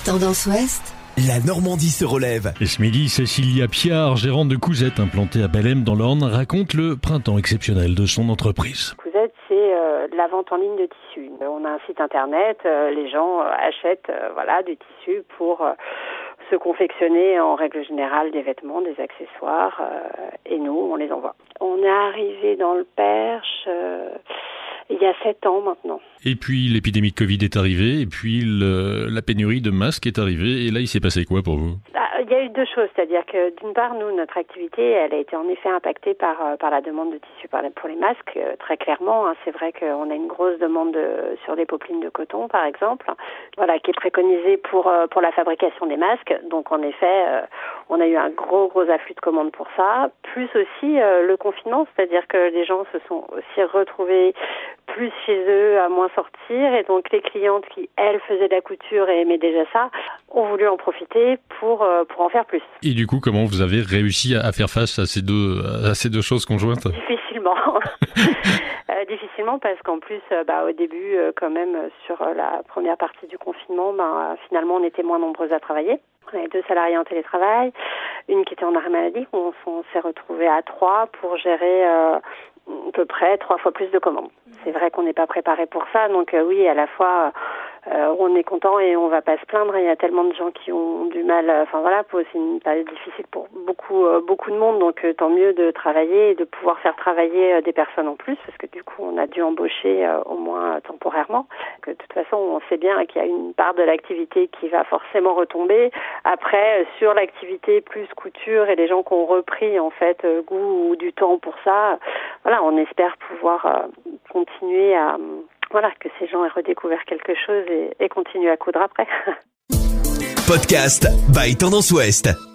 Tendance Ouest, la Normandie se relève. Et ce midi, Cécilia Piard, gérante de Couzette implantée à Bellem dans l'Orne, raconte le printemps exceptionnel de son entreprise. Couzette, c'est de la vente en ligne de tissus. On a un site internet, les gens achètent du tissu pour se confectionner en règle générale des vêtements, des accessoires, et nous, on les envoie. On est arrivé dans le Perche il y a 7 ans maintenant. Et puis l'épidémie de Covid est arrivée, et puis la pénurie de masques est arrivée, et là il s'est passé quoi pour vous ? Il y a eu deux choses, c'est-à-dire que d'une part, nous, notre activité, elle a été en effet impactée par la demande de tissu pour les masques, très clairement. C'est vrai qu'on a une grosse demande sur des popelines de coton, par exemple, qui est préconisée pour la fabrication des masques. Donc en effet, on a eu un gros afflux de commandes pour ça, plus aussi le confinement, c'est-à-dire que les gens se sont aussi retrouvés plus chez eux, à moins sortir, et donc les clientes qui, elles, faisaient de la couture et aimaient déjà ça, ont voulu en profiter pour en faire plus. Et du coup, comment vous avez réussi à faire face à ces deux choses conjointes ? Difficilement. Difficilement parce qu'en plus, au début, quand même, sur la première partie du confinement, finalement, on était moins nombreux à travailler. On avait 2 salariés en télétravail, une qui était en arrêt maladie. On s'est retrouvés à 3 pour gérer à peu près 3 fois plus de commandes. C'est vrai qu'on n'est pas préparé pour ça, donc oui, à la fois on est content et on va pas se plaindre. Il y a tellement de gens qui ont du mal. C'est une période difficile pour beaucoup de monde, donc tant mieux de travailler et de pouvoir faire travailler des personnes en plus, parce que du coup on a dû embaucher au moins temporairement. Que de toute façon, on sait bien qu'il y a une part de l'activité qui va forcément retomber. Après, sur l'activité plus couture et les gens qui ont repris en fait goût ou du temps pour ça, on espère pouvoir continuer à que ces gens aient redécouvert quelque chose et continuer à coudre après. Podcast by Tendance Ouest.